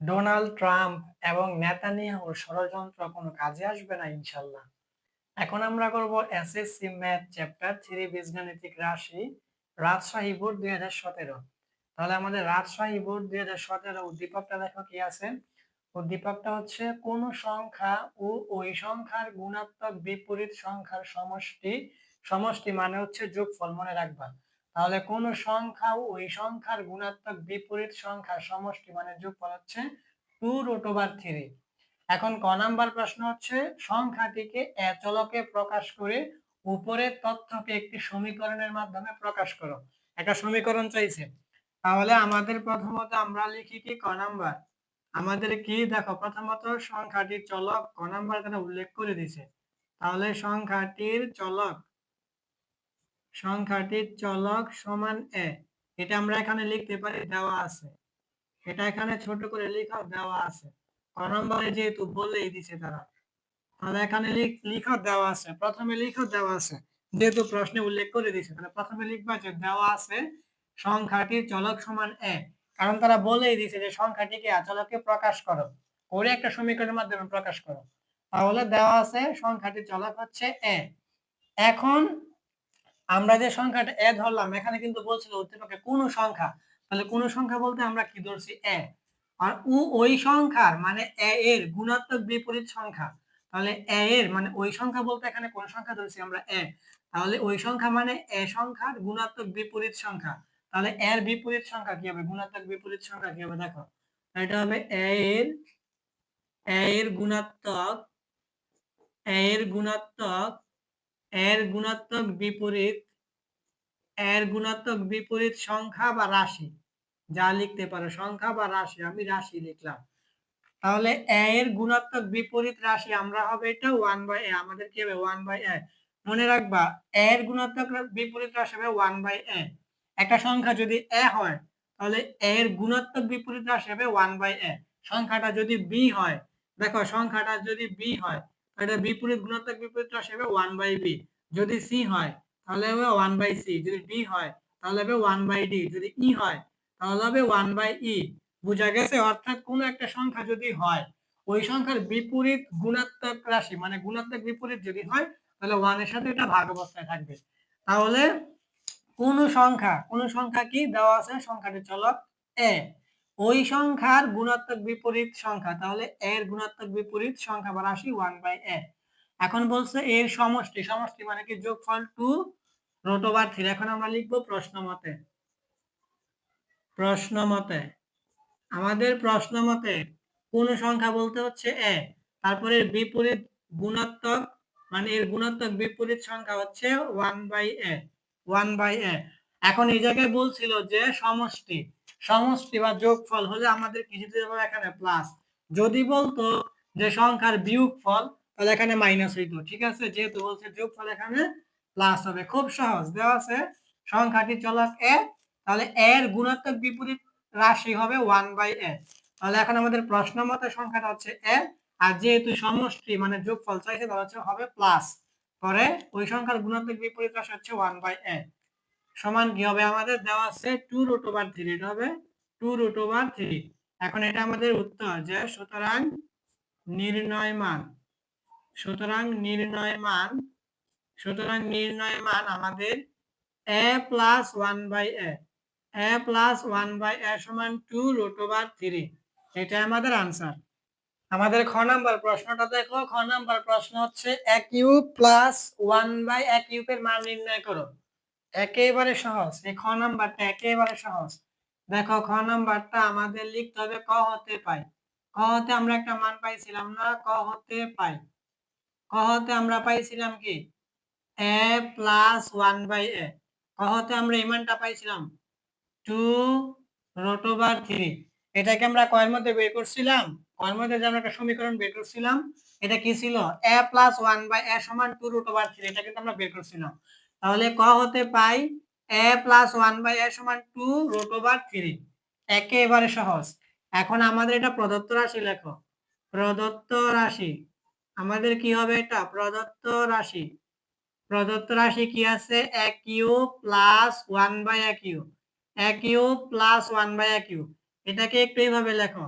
Donald Trump এবং নেতানিয়াহুর ষড়যন্ত্র কোনো কাজে আসবে না ইনশাল্লাহ। এখন আমরা করব এসএসসি ম্যাথ চ্যাপ্টার 3 বীজগাণিতিক রাশি, রাজশাহী বোর্ড 2017। তাহলে আমাদের রাজশাহী বোর্ড 2017 উদ্দীপকটা দেখো কি আছে। উদ্দীপকটা হচ্ছে কোন সংখ্যা ও ওই সংখ্যার গুণাত্মক বিপরীত সংখ্যার সমষ্টি, সমষ্টি মানে হচ্ছে যোগফল, মনে রাখবা। তাহলে কোন সংখ্যা ও ওই সংখ্যার গুণাত্মক বিপরীত সংখ্যার সমষ্টি মানে যোগফল হচ্ছে 2√3। এখন ক নাম্বার প্রশ্ন হচ্ছে সংখ্যাটিকে চলকে প্রকাশ করে উপরের তথ্যকে একটি সমীকরণের মাধ্যমে প্রকাশ করো। একটা সমীকরণ চাইছে। তাহলে আমাদের প্রথমত আমরা লিখি কি ক নাম্বার, আমাদের কি দেখো প্রথমত সংখ্যাটির চলক ক নাম্বার এখানে উল্লেখ করে দিছে। তাহলে সংখ্যাটির চলক সমান এ, এটা আমরা এখানে লিখতে পারি, দেওয়া আছে। এটা এখানে ছোট করে লেখা দেওয়া আছে, ক নম্বরে যেহেতু বলেই দিছে তারা। তাহলে এখানে লিখা দেওয়া আছে, প্রথমে লিখা দেওয়া আছে, যেহেতু প্রশ্নে উল্লেখ করে দিছে তাহলে প্রথমে লিখবা যে দেওয়া আছে সংখ্যাটির চলক সমান এ। কারণ তারা বলেই দিছে যে সংখ্যাটিকে চলকে প্রকাশ করো, করে একটা সমীকরণের মাধ্যমে প্রকাশ করো। তাহলে দেওয়া আছে সংখ্যাটির চলক হচ্ছে এ। এখন আমরা যে সংখ্যাটা এ ধরলাম, এখানে কিন্তু বলছিল উদ্দীপকে কোন সংখ্যা, তাহলে কোন সংখ্যা বলতে আমরা কি ধরছি এ। আর ওই সংখ্যার মানে এ এর গুণাত্মক বিপরীত সংখ্যা। তাহলে এ এর মানে ওই সংখ্যা বলতে এখানে কোন সংখ্যা ধরছি আমরা এ। তাহলে ওই সংখ্যা মানে এ সংখ্যার গুণাত্মক বিপরীত সংখ্যা। তাহলে এর বিপরীত সংখ্যা কি হবে, গুণাত্মক বিপরীত সংখ্যা কি হবে দেখো। এটা হবে এর গুণাত্মক, এর গুণাত্মক, এর গুণাত্মক বিপরীত, এর গুণাত্মক বিপরীত সংখ্যা বা রাশি, যা লিখতে পারো সংখ্যা বা রাশি, আমি রাশি লিখলাম। তাহলে এর গুণাত্মক বিপরীত রাশি আমরা হবে এটা 1/a, আমাদের কি হবে 1/a। মনে রাখবা এর গুণাত্মক বিপরীত রাশি হবে 1/a। একটা সংখ্যা যদি a হয় তাহলে এর গুণাত্মক বিপরীত রাশি হবে 1/a। সংখ্যাটা যদি b হয়, দেখো সংখ্যাটা যদি b হয় তাহলে বিপরীত গুণাত্মক বিপরীত রাশি হবে 1/b। যদি c হয় তাহলে হবে 1/c, যদি d হয় তাহলে হবে 1/d, যদি e হয় তাহলে হবে 1/e। বুঝা গেছে? অর্থাৎ কোন একটা সংখ্যা যদি হয়, ওই সংখ্যার বিপরীত গুণাত্মক রাশি মানে গুণাত্মক বিপরীত যদি হয় তাহলে 1 এর সাথে এটা ভাগ অবস্থায় থাকবে। তাহলে কোন সংখ্যা কি দেওয়া আছে, সংখ্যাটির চলক এ, ওই সংখ্যার গুণাত্মক বিপরীত সংখ্যা, তাহলে এর গুণাত্মক বিপরীত সংখ্যা বা রাশি 1/a। এখন বলছে এর সমষ্টি, সমষ্টি মানে কি যোগফল 2√3। এখন আমরা লিখবো প্রশ্ন মতে, প্রশ্ন মতে আমাদের প্রশ্ন মতে কোন সংখ্যা বলতে হচ্ছে এ, তারপরে এর বিপরীত গুণাত্মক মানে এর গুণাত্মক বিপরীত সংখ্যা হচ্ছে 1/a, 1/a। এখন এই জায়গায় বলছিল যে সমষ্টি, সমষ্টি বা যোগফল হলে আমাদের কি দিতে হবে এখানে প্লাস। যদি বলতো যে সংখ্যার বিয়োগফল তাহলে এখানে মাইনাস হইতো, ঠিক আছে। যেহেতু বলছে যোগফল এখানে প্লাস হবে, খুব সহজ। দেওয়া আছে সংখ্যাটি চলক এ, তাহলে এর গুণাত্মক বিপরীত রাশি হবে 1/a। তাহলে এখন আমাদের প্রশ্ন মতে সংখ্যাটা হচ্ছে এ, আর যেহেতু সমষ্টি মানে যোগফল চাইছে তাহলে হচ্ছে হবে প্লাস, পরে ওই সংখ্যার গুণাত্মক বিপরীত রাশি হচ্ছে 1/a সমান কি হবে আমাদের দেওয়া আছে 2√3, এটা হবে 2√3। এখন এটা আমাদের উত্তর যে সুতরাং নির্ণয় মান, সুতরাং নির্ণয় মান, সুতরাং নির্ণয় মান আমাদের a plus 1/a, a plus 1/a সমান 2√3। এটা আমাদের আনসার। আমাদের খ নাম্বার প্রশ্নটা দেখো, খ নাম্বার প্রশ্ন হচ্ছে a কিউব প্লাস 1/a কিউবের মান নির্ণয় করো। একেবারে সহজ, এই খ নাম্বারটা একেবারে সহজ। দেখো খ নাম্বারটা আমাদের লিখতে হবে ক হতে পাই। ক হতে আমরা একটা মান পাইছিলাম না, ক হতে পাই, ক হতে আমরা পাইছিলাম কি a প্লাস 1/a। ক হতে আমরা এই মানটা পাইছিলাম 2√3। এটাকে আমরা কয়ের মধ্যে বের করছিলাম, কয়ের মধ্যে যে আমরা একটা সমীকরণ বের করছিলাম, এটা কি ছিল a প্লাস 1/a সমান 2√3, এটা কিন্তু আমরা বের করছিলাম। তাহলে ক হতে পাই a প্লাস 1/a সমান 2√3, একেবারে সহজ। এখন আমাদের এটা প্রদত্ত রাশি, লেখো প্রদত্ত রাশি। আমাদের কি হবে এটা প্রদত্ত রাশি, প্রদত্ত রাশি কি আছে a cube plus 1/a cube, a cube plus 1/a cube. এটাকে একটু এইভাবে লেখো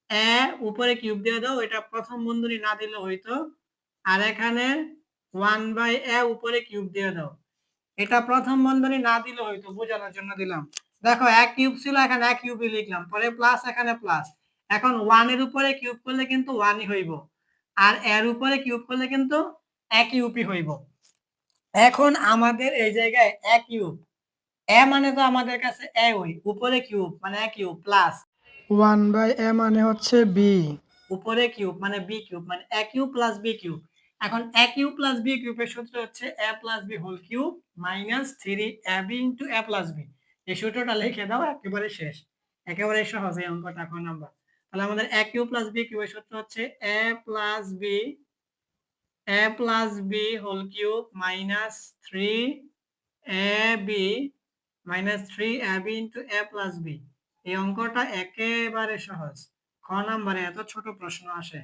এ উপরে কিউব দিয়ে দাও, এটা প্রথম বন্ধনী না দিলে হইতো। আর এখানে 1/a উপরে কিউব দিয়ে দাও, এটা প্রথম বন্ধনী না দিলে হইতো, বোঝানোর জন্য দিলাম। দেখো এক কিউব ছিল, এখানে এক কিউবই লিখলাম, পরে প্লাস, এখানে প্লাস। এখন 1 এর উপরে কিউব করলে কিন্তু 1ই হইব, আর এর উপরে কিউব করলে কিন্তু এক কিউবই হইব। এখন আমাদের এই জায়গায় এক কিউব, এ মানে তো আমাদের কাছে এ ওই উপরে কিউব মানে এ কিউব প্লাস 1/a মানে হচ্ছে বি, উপরে কিউব মানে বি কিউব, মানে A cube plus B cube. এখন এ কিউব প্লাস বি কিউবের সূত্র হচ্ছে A plus B whole cube minus 3ab into A plus B. এই সূত্রটা লিখে দাও, একেবারে শেষ, একেবারে সহজ এই অঙ্কটা ক নাম্বার। তাহলে আমাদের এ কিউব প্লাস বি কিউবের সূত্র হচ্ছে A plus B, A plus B whole cube minus 3ab minus 3ab into A plus B. এই অঙ্কটা একেবারে সহজ, খ নাম্বারে এত ছোট প্রশ্ন আসে।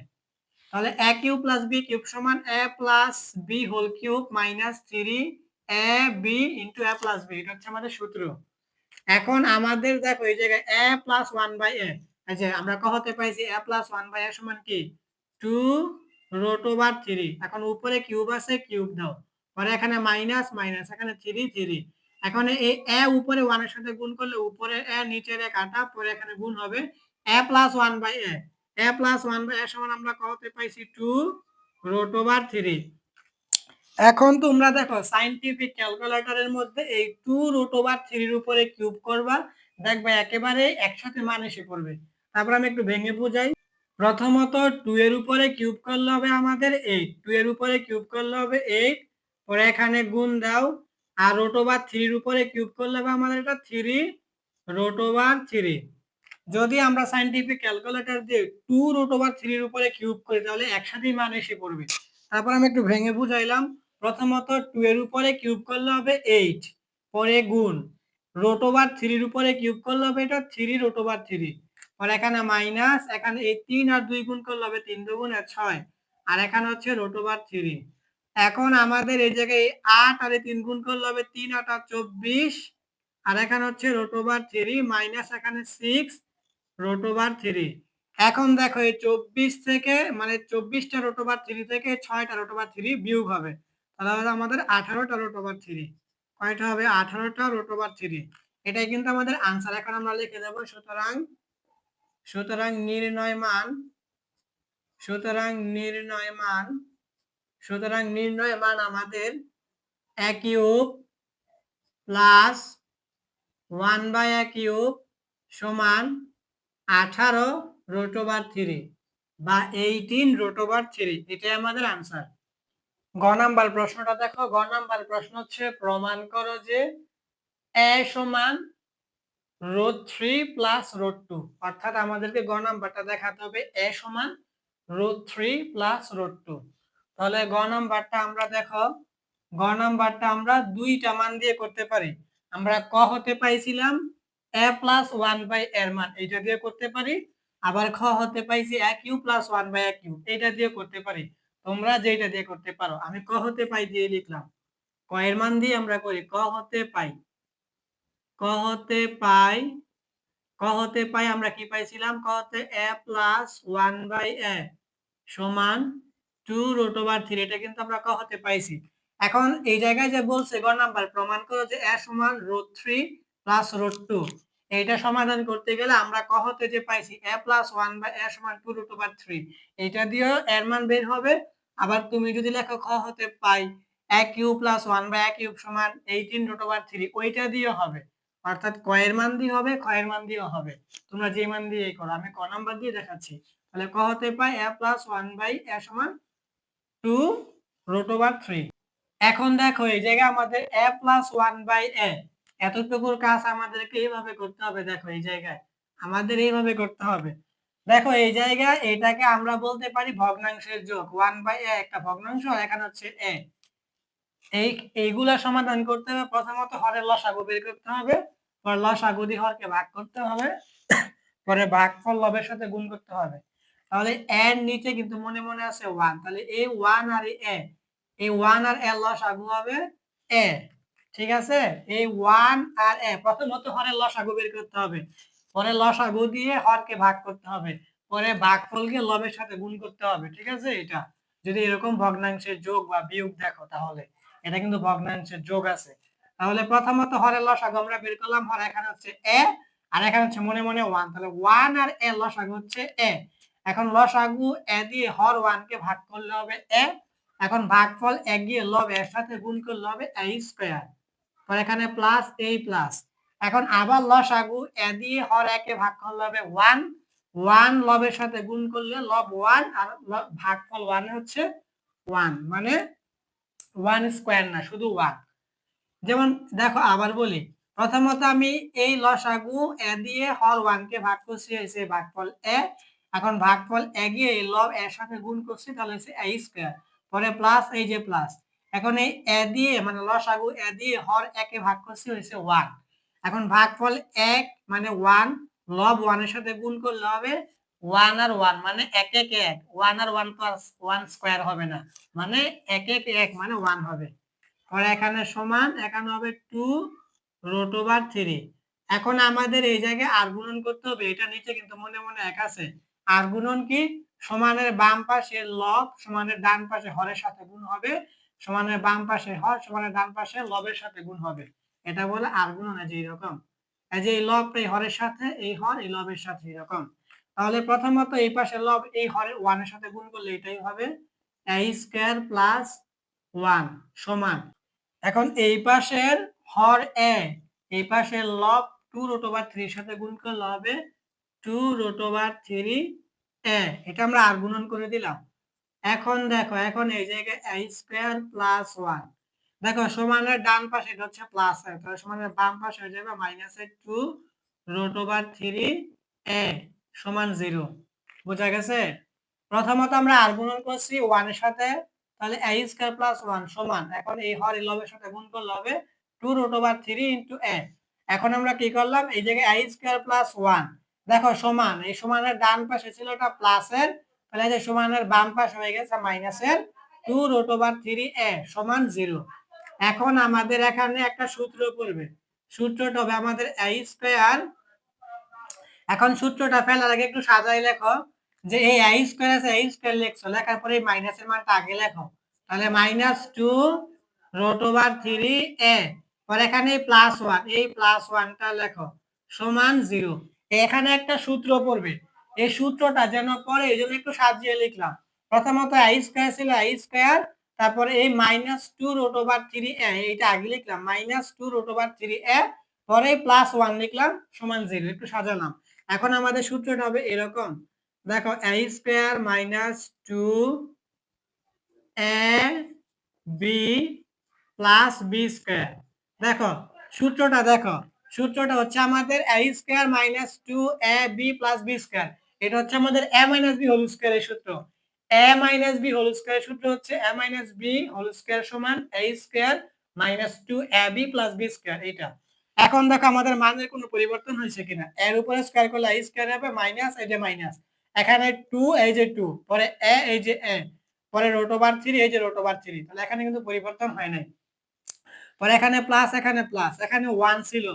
তাহলে A cube plus B cube সমান A plus B whole cube minus 3ab into A plus B, এটা হচ্ছে আমাদের সূত্র। এখন আমাদের দেখো এই জায়গায় এ প্লাস 1/a, এই যে আমরা কহতে পাইছি এ প্লাস 1/a সমান কি 2√3। এখন উপরে কিউব আছে, কিউব দাও, পরে এখানে মাইনাস মাইনাস, এখানে 3 এখন এই এ উপরে 1 এর সাথে গুণ করলে উপরে এ নিচের এ কাটা, পরে এখানে গুণ হবে এ প্লাস 1/a, এ প্লাস 1/a সমান আমরা কহতে পাইছি 2√3। এখন তোমরা দেখো সাইন্টিফিক ক্যালকুলেটরের মধ্যে এই 2√3 এর উপরে কিউব করবা, দেখবে একেবারে একসাথে মান এসে পড়বে। তারপর আমি একটু ভেঙে বুঝাই। প্রথমত 2 এর উপরে কিউব করলে হবে আমাদের 8, 2 এর উপরে কিউব করলে হবে 8, পরে এখানে গুণ দাও, আর √3 এর উপরে কিউব করলে হবে আমাদের এটা 3√3। যদি আমরা সাইন্টিফিক ক্যালকুলেটর দিয়ে 2√3 এর উপরে কিউব করি তাহলে একসাথেই মান এসে পড়বে। তারপর আমি একটু ভেঙে বুঝাইলাম। প্রথমত 2 এর উপরে কিউব করলে হবে 8, পরে গুণ, √3 এর উপরে কিউব করলে হবে এটা 3√3, পরে এখানে মাইনাস, এখানে এই 3 আর 2 গুণ করলে হবে 3 2 6, আর এখানে হচ্ছে √3। এখন আমাদের এই জায়গায় 8 আর 3 গুণ করলে হবে 3 8 24, আর এখানে হচ্ছে √3 মাইনাস এখানে 6√3। এখন দেখো এই 24 থেকে মানে 24টা √3 থেকে 6টা √3 বিয়োগ হবে, তাহলে আমাদের 18টা √3, কয়টা হবে 18টা √3। এটাই কিন্তু আমাদের আনসার। এখন আমরা লিখে দেব সুতরাং, সুতরাং নির্ণয় মান, সুতরাং নির্ণয় মান, সুতরাং নির্ণয় মান আমাদের a cube plus 1/a cube সমান 18√3 বা 18√3, এটাই আমাদের আনসার। গ নাম্বার প্রশ্নটা দেখো, গ নাম্বার প্রশ্ন হচ্ছে প্রমাণ করো যে a সমান √3 প্লাস √2, অর্থাৎ আমাদেরকে গ নাম্বারটা দেখাতে হবে a সমান √3 প্লাস √2। তাহলে গ নাম্বারটা আমরা দেখো, গ নাম্বারটা আমরা দুইটা মান দিয়ে করতে পারি। আমরা ক হতে পাইছিলাম a প্লাস 1/a এর মান, এটা দিয়ে করতে পারি। আবার খ হতে পাইছি a cube plus 1/a cube, এটা দিয়ে করতে পারি। তোমরা যেটা দিয়ে করতে পারো, আমি ক হতে পাই দিয়ে লিখলাম, ক এর মান দিয়ে আমরা করি। ক হতে পাই, ক হতে পাই, ক হতে পাই আমরা কি পাইছিলাম, ক হতে a প্লাস 1/a সমান 2√3, এটা কিন্তু আমরা ক হতে পাইছি। এখন এই জায়গায় যে বলছে গ নাম্বার প্রমাণ করো যে a সমান √3 প্লাস √2, এইটা সমাধান করতে গেলে আমরা ক হতে যে পাইছি a প্লাস 1/a সমান 2√3, এইটা দিয়েও এর মান বের হবে। আবার তুমি যদি লেখো খ হতে পাই a cube plus 1/a cube সমান 18√3, ওইটা দিয়েও হবে। অর্থাৎ ক এর মান দিয়ে হবে, খ এর মান দিয়েও হবে, তোমরা যে মান দিয়েই করো, আমি ক নাম্বার দিয়ে দেখাচ্ছি। তাহলে ক হতে পাই a প্লাস 1/a সমান 2√3। এখন দেখো এই জায়গায় আমাদের a প্লাস 1/a, এতটুকুর কাজ আমাদেরকে এইভাবে করতে হবে। দেখো এই জায়গায় আমাদের এইভাবে করতে হবে। দেখো এই জায়গায় এটাকে আমরা বলতে পারি ভগ্নাংশের যোগ, 1/a একটা ভগ্নাংশ, এখানে হচ্ছে a। এইগুলা সমাধান করতে হবে, প্রথমত হরের লসাগু বের করতে হবে, পরে লসাগু দিয়ে হরকে ভাগ করতে হবে, পরে ভাগফল লবের সাথে গুণ করতে হবে। তাহলে এর নিচে কিন্তু মনে মনে আছে 1, তাহলে এই 1 আর এই 1 আর এর লসাগু হবে a, ঠিক আছে। এই 1 আর a প্রথমত হরের লসাগু বের করতে হবে, পরে লসাগু দিয়ে হরকে ভাগ করতে হবে, পরে ভাগফলকে লবের সাথে গুণ করতে হবে, ঠিক আছে? এটা যদি এরকম ভগ্নাংশের যোগ বা বিয়োগ দেখো তাহলে এটা কিন্তু ভগ্নাংশের যোগ আছে। তাহলে প্রথমত হরের লসাগু আমরা বের করলাম, হর এখানে হচ্ছে এ আর এখানে হচ্ছে মনে মনে 1, তাহলে 1 আর এ লসাগু হচ্ছে এ। এখন লসাগু এ দিয়ে হর 1 কে ভাগ করলে হবে এ, এখন ভাগফল এ গিয়ে লব এর সাথে গুণ করলে হবে a স্কয়ার, পরে এখানে প্লাস এই প্লাস। এখন আবার লসাগু এ দিয়ে হর একে ভাগ করলে হবে 1, 1 লবের সাথে গুণ করলে লব 1 আর ভাগফল 1 হচ্ছে 1, মানে 1 স্কয়ার না শুধু 1। যেমন দেখো আবার বলি, প্রথমত আমি এই লসাগু এ দিয়ে হর 1 কে ভাগ করছি, হয়েছে ভাগফল এ। এখন ভাগফল এ গিয়ে এই লব এর সাথে গুণ করছি, তাহলে হচ্ছে a স্কয়ার, পরে প্লাস এই যে প্লাস। এখন এই এ দিয়ে মানে লসাগু এ দিয়ে হর একে ভাগ করছি, হয়েছে 1। এখন ভাগফল 1 মানে 1, লব 1 এর সাথে গুণ করলে হবে 1 আর 1 মানে 1 1 1, 1 আর 1 প্লাস 1 স্কয়ার হবে না, মানে 1 1 1 মানে 1 হবে। পরে এখানে সমান, এখানে হবে 2 রুট ওভার 3। এখন আমাদের এই জায়গায় আর গুণন করতে হবে, এটা নিচে কিন্তু মনে মনে এক আছে। আর গুণন কি? সমানের বাম পাশে লব সমানের ডান পাশে হরের সাথে গুণ হবে, সমানের বাম পাশে হর সমানের ডান পাশে লবের সাথে গুণ হবে, এটা বলে আর গুণন। এই যে এরকম, এই যে এই লবটা এই হরের সাথে, এই হর এই লবের সাথে এরকম। তাহলে প্রথমত এই পাশে লব এই হরের 1 এর সাথে গুণ করলে এটাই হবে a স্কয়ার প্লাস 1 সমান। এখন এই পাশের হর এ এই পাশের লব 2 রুট ওভার 3 এর সাথে গুণ করলে হবে 2 রুট ওভার 3 এ, এটা আমরা আর গুণন করে দিলাম। এখন দেখো, এখন এই জায়গায় a স্কয়ার প্লাস 1, দেখো সমানের ডান পাশে এটা হচ্ছে প্লাস এ, তাহলে সমানের বাম পাশে হয়ে যাবে মাইনাস 2 রুট ওভার 3 এ সমান 0। বোঝা গেছে? প্রথমত আমরা আর গুণন করছি 1 এর সাথে, তাহলে a স্কয়ার প্লাস 1 সমান, এখন এই হর এই লবের সাথে গুণ করলে হবে 2 রুট ওভার 3 ইনটু a। এখন আমরা কি করলাম, এই জায়গায় a স্কয়ার প্লাস 1, দেখো সমান, এই সমানের ডান পাশে ছিল এটা প্লাসের, তাহলে এই যে সমানের বাম পাশে হয়ে গেছে মাইনাসের 2 রুট ওভার 3 a সমান 0। এখন আমাদের এখানে একটা সূত্র পড়বে, সূত্রটা হবে আমাদের a স্কয়ার। এখন সূত্রটা ফেলার আগে একটু সাজাই লেখো, যে এই a স্কয়ার আছে, a স্কয়ার লিখছো, লেখার পরে এই মাইনাসের মানটা আগে লেখো, তাহলে -2 রুট ওভার 3 a, পরে এখানে প্লাস 1, এই প্লাস 1টা লেখো সমান 0। এখানে একটা সূত্র পড়বে, এই সূত্রটা যেন পরে এইজন্য একটু সাজিয়ে লিখলাম। প্রথমত a স্কয়ার ছিল a স্কয়ার, তারপরে এই -2 রুট ওভার 3 a, এইটা আগে লিখলাম -2 রুট ওভার 3 a, পরে প্লাস 1 লিখলাম সমান 0, একটু সাজালাম। এখন আমাদের সূত্রটা হবে এরকম, দেখো a square minus 2 a b plus b square. দেখো সূত্রটা, দেখো সূত্রটা হচ্ছে আমাদের a square minus 2 a b plus b square, এটা হচ্ছে আমাদের a মাইনাস b হোল স্কয়ারের সূত্র। a মাইনাস b হোল স্কয়ারের সূত্র হচ্ছে a minus b whole square সমান a square minus 2 ab plus b square, এটা। এখন দেখো আমাদের মানের কোনো পরিবর্তন হয়েছে কিনা, এর উপরে স্কয়ার করলে a স্কয়ার হবে মাইনাস, এই যে মাইনাস, এখানে 2 এই যে 2, পরে a এই যে a, পরে রুট ওভার 3 এই যে রুট ওভার 3, তাহলে এখানে কিন্তু পরিবর্তন হয় নাই। পরে এখানে প্লাস, এখানে প্লাস, এখানে 1 ছিল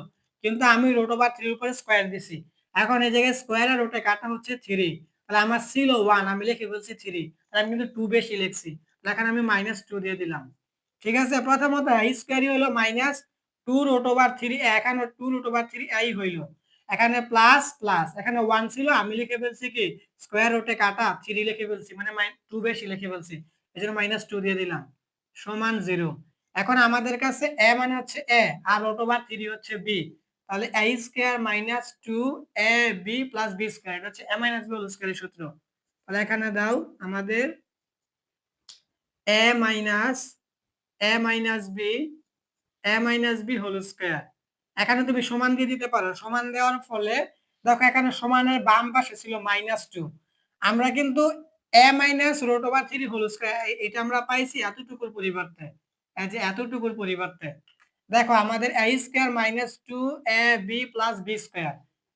কিন্তু আমি রুট ওভার 3 এর উপরে স্কয়ার দিছি, এখন এই জায়গায় স্কয়ার আর রুটে কাটা হচ্ছে 3, তাহলে আমার ছিল 1 আমি লিখে বলছি 3, তাহলে আমি কিন্তু 2 বেশি লিখছি, তাহলে এখানে আমি -2 দিয়ে দিলাম। ঠিক আছে? প্রথমত a স্কয়ারই হলো -2 রুট ওভার 3, এখানে 2 রুট ওভার 3 আই হইলো, এখানে প্লাস প্লাস, এখানে 1 ছিল আমি লিখে ফেলছি কি স্কয়ার রুটে কাটা 3 লিখে ফেলছি, মানে 2 বেশি লিখে ফেলছি, এজন্য -2 দিয়ে দিলাম সমান 0। এখন আমাদের কাছে a মানে হচ্ছে a আর রুট ওভার 3 হচ্ছে b, তাহলে a square minus 2 a b plus b square, এটা হচ্ছে a মাইনাস b হোল স্কয়ারের সূত্র। তাহলে এখানে দাও আমাদের a minus b whole square, এখানে তুমি সমান দিয়ে দিতে পারো, সমান দেওয়ার ফলে দেখো এখানে সমানের বাম পাশে ছিল -2, আমরা কিন্তু a minus root over 3 whole square এটা আমরা পাইছি এতটুকুর পরিবর্তে, এই যে এতটুকুর পরিবর্তে দেখো আমাদের a square minus 2 a b plus b square,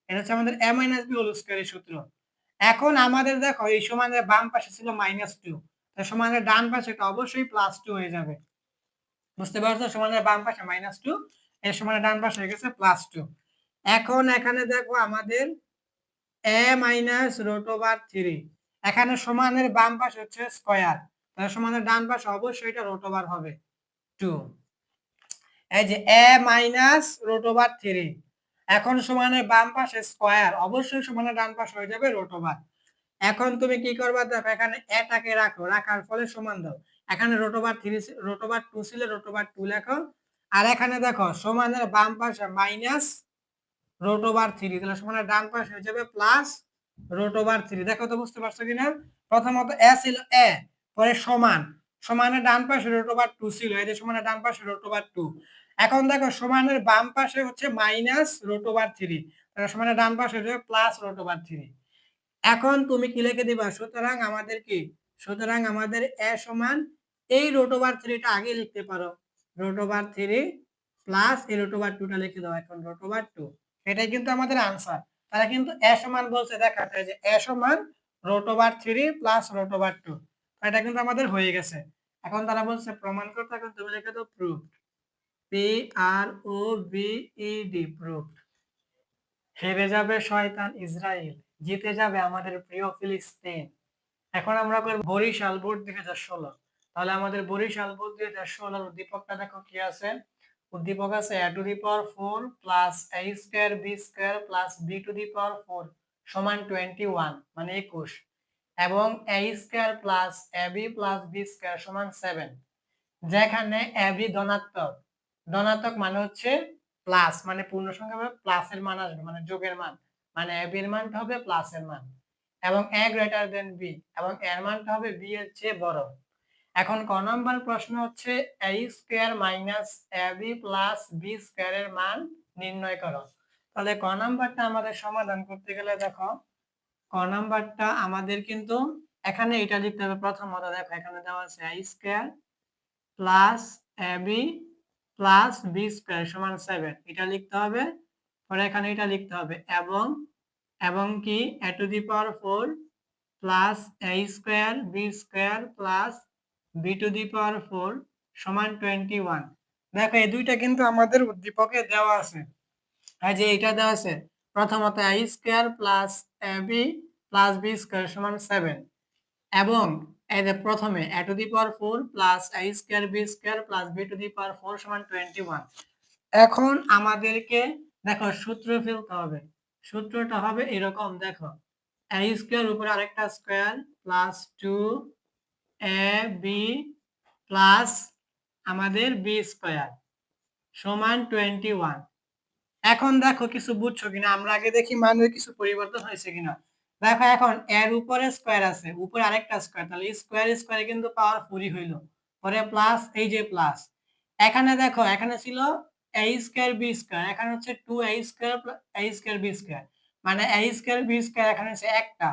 এটা হচ্ছে আমাদের a মাইনাস b হোল স্কয়ারের সূত্র। এখন আমাদের দেখো এই সমানের বাম পাশে ছিল -2, তাই সমানের ডান পাশে এটা অবশ্যই +2 হয়ে যাবে। বুঝতে পারছো? সমানের বাম পাশে -2 এর সমানের ডান পাশে হয়ে গেছে +2। এখন এখানে দেখো আমাদের এ মাইনাস রুট ওভার 3। এখানে সমানের বাম পাশ হচ্ছে স্কয়ার, তাহলে সমানের ডান পাশ অবশ্যই এটা রুট ওভার হবে 2। এই যে এ মাইনাস রুট ওভার 3, এখন সমানের বাম পাশে স্কয়ার, অবশ্যই সমানের ডান পাশ হয়ে যাবে রুট ওভার। এখন তুমি কি করবা দেখো, এখানে এটাকে রাখো, রাখার ফলে সমান দাও। এখানে রুট ওভার 3 রুট ওভার 2 ছিল, রুট ওভার 2 লেখো। আর এখানে দেখো সমানের বাম পাশে মাইনাস রুট ওভার 3, তাহলে সমানের ডান পাশে হয়ে যাবে প্লাস রুট ওভার 3। দেখো তো বুঝতে পারছো কিনা? প্রথমত এ ছিল এ, পরে সমান, সমানের ডান পাশে রুট ওভার 2 ছিল, এই যে সমানের ডান পাশে রুট ওভার 2। এখন দেখো সমানের বাম পাশে হচ্ছে মাইনাস রুট ওভার 3, তাহলে সমানের ডান পাশে হয়ে যাবে প্লাস রুট ওভার 3। এখন তুমি কি লিখে দিবা? সুতরাং আমাদের কি, সুতরাং আমাদের এ সমান এই রুট ওভার 3 টা আগে লিখতে পারো, রুট ওভার 3 প্লাস এই রুট ওভার 2 টা লিখে দাও এখন রুট ওভার 2। এটাই কিন্তু আমাদের আনসার। তারা কিন্তু এ সমান বলছে, দেখাতে যে এ সমান root over 3 plus root over 2, এটা কিন্তু আমাদের হয়ে গেছে। এখন তারা বলছে প্রমাণ করতে, এখন তুমি লিখে দাও প্রুফড, পি আর ও বি ই ডি, প্রুফড। হেরে যাবে শয়তান ইসরায়েল, জিতে যাবে আমাদের প্রিয় ফিলিস্তিন। এখন আমরা করব বরিশাল বোর্ড 2016। তাহলে আমাদের বরিশাল বোর্ড 2016 উদ্দীপকটা দেখো কি আছে। উদ্দীপক আছে a to the power 4 plus a square b square plus b to the power 4 সমান 21 মানে 21, এবং a square plus ab plus b square সমান 7, যেখানে ab ধনাত্মক, ধনাত্মক মানে হচ্ছে প্লাস, মানে পূর্ণ সংখ্যা হবে প্লাসের মান আসবে, মানে যোগের মান, মানে ab এর মানটা হবে প্লাসের মান, এবং a গ্রেটার দেন b, এবং এর মানটা হবে b এর চেয়ে বড়। এখন ক নাম্বার প্রশ্ন হচ্ছে a square minus ab plus b square এর মান নির্ণয় করো। তাহলে ক নাম্বারটা আমাদের সমাধান করতে গেলে দেখো, ক নাম্বারটা আমাদের কিন্তু এখানে এটা লিখতে হবে। প্রথমত দেখো এখানে দেওয়া আছে a square plus ab plus b square সমান 7, এটা লিখতে হবে। পরে এখানে এটা লিখতে হবে, এবং কি a to the power 4 plus a square b square plus b to the power 4 সমান 21। দেখো এই দুইটা কিন্তু আমাদের উদ্দীপকে দেওয়া আছে, এই যে এটা দেওয়া আছে। প্রথমত a square plus ab plus b square সমান 7, এবং এই যে প্রথমে a to the power 4 plus a square b square plus b to the power 4 সমান 21। এখন আমাদেরকে দেখো সূত্র ফেলতে হবে। সূত্রটা হবে এরকম, দেখো a স্কয়ার উপরে আরেকটা স্কয়ার প্লাস 2ab প্লাস আমাদের b স্কয়ার সমান 21। এখন দেখো কিছু বুঝছো কিনা, আমরা আগে দেখি মানের কিছু পরিবর্তন হয়েছে কিনা। দেখো এখন এর উপরে স্কয়ার আছে, উপরে আরেকটা স্কয়ার, তাহলে স্কয়ার স্কয়ারে কিন্তু পাওয়ার 4 হইল, পরে প্লাস এই যে প্লাস। এখানে দেখো এখানে ছিল a স্কয়ার b স্কয়ার, এখানে হচ্ছে 2a square a square b square, মানে a স্কয়ার b স্কয়ার এখানে হচ্ছে একটা,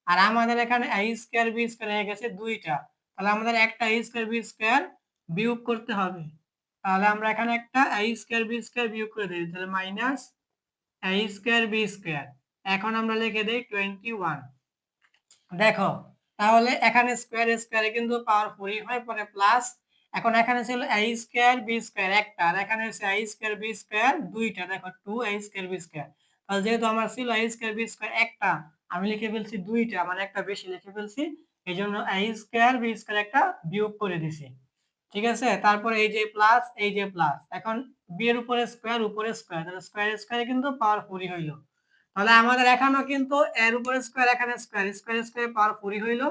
আর আমাদের এখানে a স্কয়ার b স্কয়ার হয়ে গেছে দুইটা। তাহলে আমাদের একটা a স্কয়ার b স্কয়ার বিয়োগ করতে হবে। তাহলে আমরা এখানে একটা a স্কয়ার b স্কয়ার বিয়োগ করে দিই, তাহলে minus a square b square. এখন আমরা লিখে দেই 21। দেখো তাহলে এখানে স্কয়ার স্কয়ারে কিন্তু পাওয়ার 4 হয়, পরে প্লাস। এখন এখানে ছিল a স্কয়ার b স্কয়ার একটা, আর এখানে হচ্ছে a স্কয়ার b স্কয়ার দুইটা, দেখো 2a স্কয়ার b স্কয়ার। তাহলে যেহেতু আমার ছিল a স্কয়ার b স্কয়ার একটা, আমি লিখে ফেলছি দুইটা, মানে একটা বেশি লিখে ফেলছি, এইজন্য a স্কয়ার b স্কয়ার একটা বিয়োগ করে দিছি। ঠিক আছে, তারপরে এই যে প্লাস এই যে প্লাস, এখন বি এর উপরে স্কয়ার, তাহলে স্কয়ার স্কয়ারে কিন্তু পাওয়ার 4 হইলো। তাহলে আমাদের এখানেও কিন্তু এর উপরে স্কয়ার, এখানে স্কয়ার, স্কয়ার স্কয়ারে পাওয়ার 4 হইলো,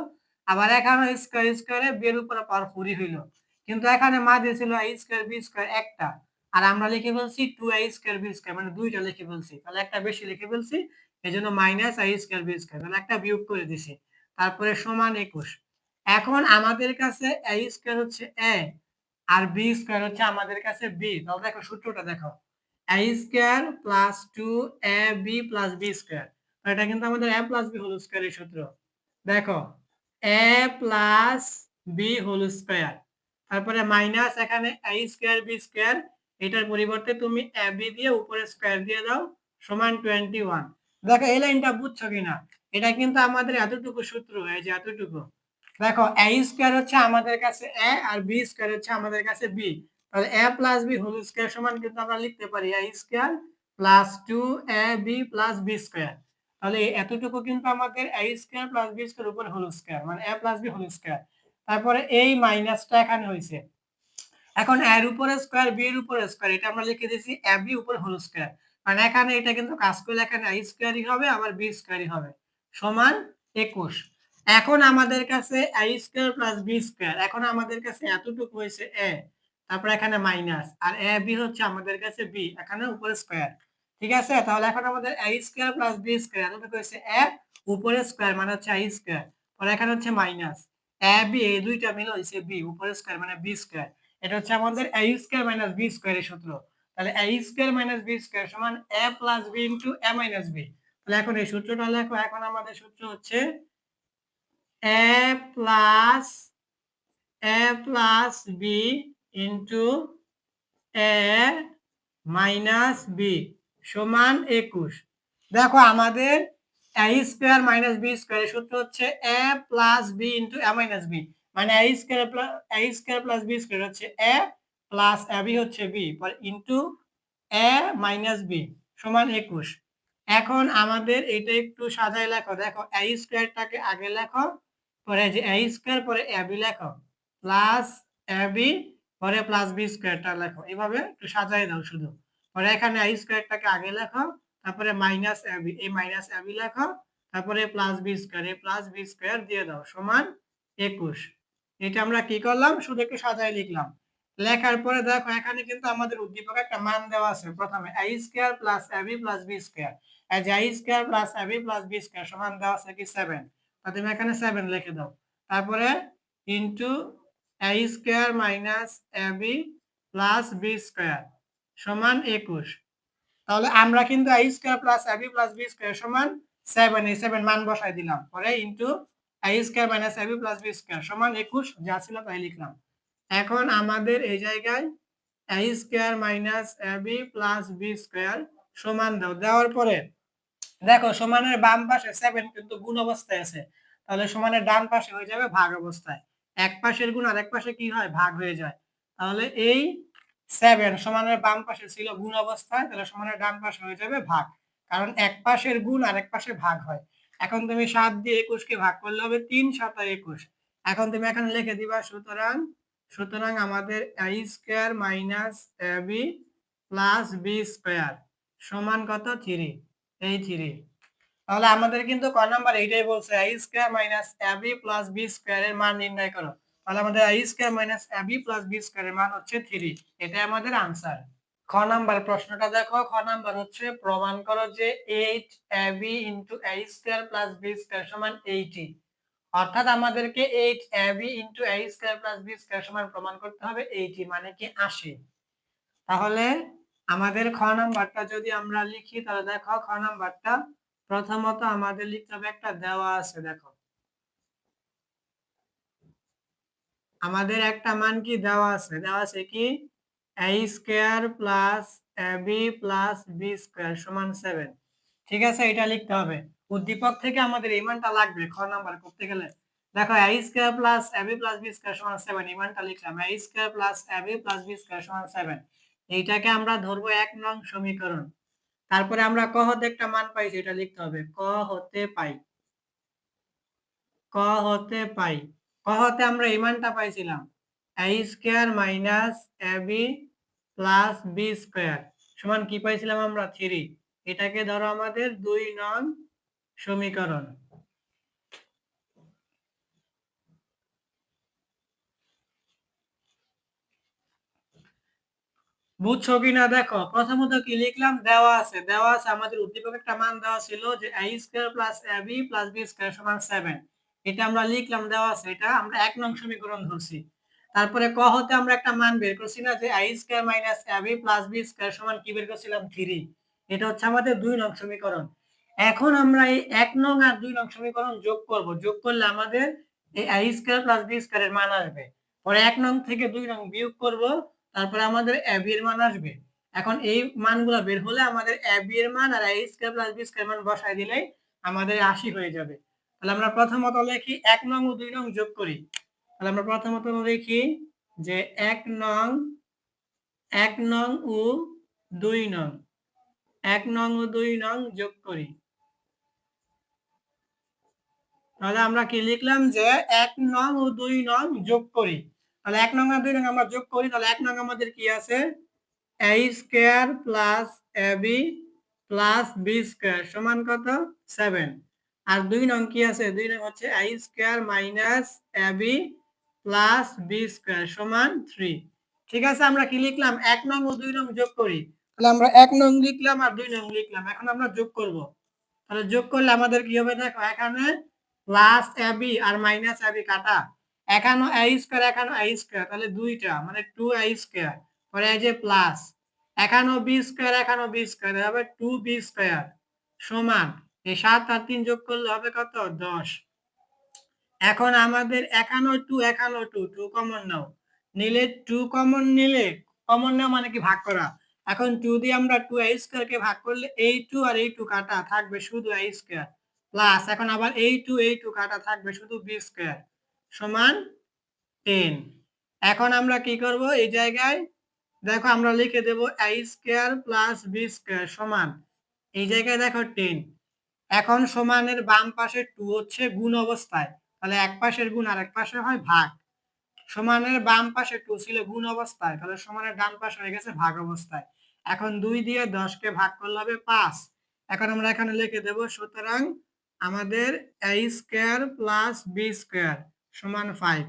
আবার এখানে স্কয়ার স্কয়ারে বি এর উপরে পাওয়ার 4 হইলো। কিন্তু এখানে মাঝে ছিল a স্কয়ার b স্কয়ার একটা, আর আমরা লিখে ফেলছি 2a স্কয়ার b স্কয়ার, মানে দুইটা লিখে ফেলছি, তাহলে একটা বেশি লিখে ফেলছি, এজন্য minus a square b square, তাহলে একটা বিয়োগ করে দিছি, তারপরে সমান 21। এখন আমাদের কাছে a স্কয়ার হচ্ছে a, আর b স্কয়ার হচ্ছে আমাদের কাছে b। তাহলে দেখো সূত্রটা দেখো, a square plus 2ab plus b square, এটা কিন্তু আমাদের a প্লাস b হোল স্কয়ারের সূত্র। দেখো a plus b whole square, তারপরে মাইনাস এখানে a স্কয়ার b স্কয়ার, এটার পরিবর্তে তুমি ab দিয়ে উপরে স্কয়ার দিয়ে দাও সমান 21। দেখো এই লাইনটা বুঝছো কিনা? এটা কিন্তু আমাদের এতটুকু সূত্র, এই যে এতটুকু। দেখো a স্কয়ার হচ্ছে আমাদের কাছে a, আর b স্কয়ার হচ্ছে আমাদের কাছে b, তাহলে a plus b whole square সমান কিন্তু আমরা লিখতে পারি a square plus 2ab plus b square. তাহলে এতটুকু কিন্তু আমাদের a square plus b square উপর হোল স্কয়ার মানে a plus b whole square. তারপরে এই মাইনাসটা এখানে হয়েছে। এখন এর উপরে স্কয়ার বি এর উপরে স্কয়ার, এটা আমরা লিখে দিয়েছি a b উপর হোল স্কয়ার। মানে এখানে এটা কিন্তু কাজ করলে এখানে a স্কয়ারই হবে আবার b স্কয়ারই হবে সমান 21। এখন আমাদের কাছে a square plus b square, এখন আমাদের কাছে এতটুকু হয়েছে a, তারপর এখানে মাইনাস, আর a b হচ্ছে আমাদের কাছে b, এখানে উপরে স্কয়ার। ঠিক আছে, তাহলে এখন আমাদের a square plus b square এতটুকু হয়েছে a উপরে স্কয়ার মানে হচ্ছে a স্কয়ার, আর এখানে হচ্ছে মাইনাস a b, এই দুইটা মিলে হয়েছে b উপরে স্কয়ার মানে b স্কয়ার। এটা হচ্ছে আমাদের a স্কয়ার মাইনাস b স্কয়ারের সূত্র। তাহলে a square minus b square সমান a plus b into a minus b। তাহলে এখন এই সূত্রটা লেখো। এখন আমাদের সূত্র হচ্ছে a plus b into a minus b সমান 21। দেখো আমাদের a স্কয়ার মাইনাস b স্কয়ারের সূত্র হচ্ছে a plus b into a minus b, মানে a square plus b square হচ্ছে a প্লাস ab হচ্ছে b পর ইনটু a মাইনাস b সমান 21। এখন আমাদের এটা একটু সাজায় লেখো। দেখো a স্কয়ারটাকে আগে লেখো, পরে যে a স্কয়ার পরে ab লেখো প্লাস ab পরে প্লাস b স্কয়ারটা লেখো, এভাবে একটু সাজায় দাও শুধু। পরে এখানে a স্কয়ারটাকে আগে লেখো, তারপরে মাইনাস ab, এই মাইনাস ab লেখো, তারপরে প্লাস b স্কয়ার, এই প্লাস b স্কয়ার দিয়ে দাও সমান 21। এটা আমরা কি করলাম, শুধু একটু সাজায় লিখলাম। লেখার পরে দেখো এখানে কিন্তু আমাদের উদ্দীপক একটা মান দেওয়া আছে। প্রথমে a square plus ab plus b square, এই যে a square plus ab plus b square সমান দেওয়া আছে কি 7, তো তুমি এখানে 7 লিখে দাও। তারপরে into a square minus ab plus b square সমান 21। তাহলে আমরা কিন্তু a square plus ab plus b square সমান 7, এই 7 মান বসাই দিলাম, পরে into a square minus ab plus b square সমান 21 যা ছিল তাই লিখলাম। এখন আমাদের এই জায়গায় a square minus ab plus b square সমান দাও। দেওয়ার পরে দেখো সমানের বাম পাশে 7 কিন্তু গুণ অবস্থায় আছে, তাহলে সমানের ডান পাশে হয়ে যাবে ভাগ অবস্থায়। এক পাশের গুণ আরেক পাশে কি হয়, ভাগ হয়ে যায়। তাহলে এই 7 সমানের বাম পাশে ছিল গুণ অবস্থায়, তাহলে সমানের ডান পাশে হয়ে যাবে ভাগ, কারণ এক পাশের গুণ আরেক পাশে ভাগ হয়। এখন তুমি 7 দিয়ে 21 কে ভাগ করলে হবে 3 7 21। এখন তুমি এখানে লিখে দিবা সুতরাং আমাদের a square minus ab plus b square সমান কত 3, এই 3। তাহলে আমাদের কিন্তু ক নাম্বার এইটাই বলছে a square minus ab plus b square এর মান নির্ণয় করো। তাহলে আমাদের a square minus ab plus b square এর মান হচ্ছে 3, এটাই আমাদের आंसर। খ নাম্বার প্রশ্নটা দেখো। খ নাম্বার হচ্ছে প্রমাণ করো যে 8ab * a square plus b square সমান 80। অর্থাৎ আমাদেরকে 8ab * a square plus b square সমান প্রমাণ করতে হবে 80, মানে কি 80। তাহলে আমাদের খ নাম্বারটা যদি আমরা লিখি, তাহলে দেখো খ নাম্বারটা প্রথমত আমাদের লিখতে হবে, একটা দেওয়া আছে। দেখো আমাদের একটা মান কি দেওয়া আছে, কি a square plus ab plus b square সমান 7। ঠিক আছে, এটা লিখতে হবে। উদ্দীপক থেকে আমাদের এই মানটা লাগবে খ নাম্বার করতে গেলে। দেখো a square plus ab plus b square সমান 7, এই মানটা লিখলাম a square plus ab plus b square সমান 7। এইটাকে আমরা ধরবো 1 নং সমীকরণ। তারপরে আমরা ক হতে একটা মান পাইছি, এটা লিখতে হবে ক হতে পাই। ক হতে আমরা এই মানটা পাইছিলাম a square minus ab plus b square সমান কি পাইছিলাম আমরা 3। এটাকে ধরো আমাদের 2 নং সমীকরণ। বুঝছো কিনা দেখো। প্রথমত কি লিখলাম, দেওয়া আছে আমাদের উদ্দীপক একটা মান দেওয়া ছিল যে a square plus ab plus b square সমান 7, এটা আমরা লিখলাম, দেওয়া আছে, এটা আমরা 1 নং সমীকরণ ধরছি। তারপরে ক হতে আমরা একটা মান বের করছি না, যে a square minus ab plus b square সমান কি বের করছিলাম 3, এটা হচ্ছে আমাদের 2 নং সমীকরণ। এখন আমরা এই 1 নং আর 2 নং সমীকরণ যোগ করব, যোগ করলে আমাদের এই a square plus b square এর মান আসবে। পরে 1 নং থেকে 2 নং বিয়োগ করব, তারপরে আমাদের ab এর মান আসবে। এখন এই মানগুলো বের হলে আমাদের ab এর মান আর a square plus b square মান বসাই দিলেই আমাদের 80 হয়ে যাবে। তাহলে আমরা প্রথমত লিখি 1 নং ও 2 নং যোগ করি। তাহলে আমরা প্রথমত লিখি যে 1 নং ও 2 নং, 1 নং ও 2 নং যোগ করি। তাহলে আমরা কি লিখলাম যে 1 নং ও 2 নং যোগ করি। তাহলে 1 নং আর 2 নং আমরা যোগ করি, তাহলে 1 নং আমাদের কি আছে, a square plus ab plus b square সমান কত 7। আর 2 নং কি আছে, 2 নং হচ্ছে a square minus ab plus b square সমান 3। ঠিক আছে, আমরা কি লিখলাম, 1 নং ও 2 নং যোগ করি। তাহলে আমরা 1 নং লিখলাম আর 2 নং লিখলাম। এখন আমরা যোগ করব। তাহলে যোগ করলে আমাদের কি হবে, দেখো এখানে প্লাস এবি আর মাইনাস এবি কাটা, এখানে a স্কয়ার এখানে a স্কয়ার, তাহলে দুইটা মানে 2a স্কয়ার, পরে এই যে প্লাস এখানেও b স্কয়ার এখানেও b স্কয়ার হবে 2b স্কয়ার সমান এই 7 আর 3 যোগ করলে হবে কত 10। এখন আমাদের এখানেও 2 এখানেও 2, 2 কমন নাও, নিলে 2 কমন নিলে, কমন নাও মানে কি ভাগ করা। এখন 2 দিয়ে আমরা 2a স্কয়ার কে ভাগ করলে এই 2 আর এই 2 কাটা থাকবে শুধু a স্কয়ার প্লাস এখন আবার এই 2 কাটা থাকবে শুধু b স্কয়ার সমান 10। এখন আমরা কি করব, এই জায়গায় দেখো আমরা লিখে দেব a square plus b square সমান, এই জায়গায় দেখো 10। এখন সমানের বাম পাশে 2 হচ্ছে গুণ অবস্থায়, তাহলে এক পাশের গুণ আর এক পাশে হয় ভাগ। সমানের বাম পাশে 2 ছিল গুণ অবস্থায়, তাহলে সমানের ডান পাশে হয়ে গেছে ভাগ অবস্থায়। এখন 2 দিয়ে 10 কে ভাগ করলে হবে 5। এখন আমরা এখানে লিখে দেব, সুতরাং আমাদের a square plus b square সমান 5।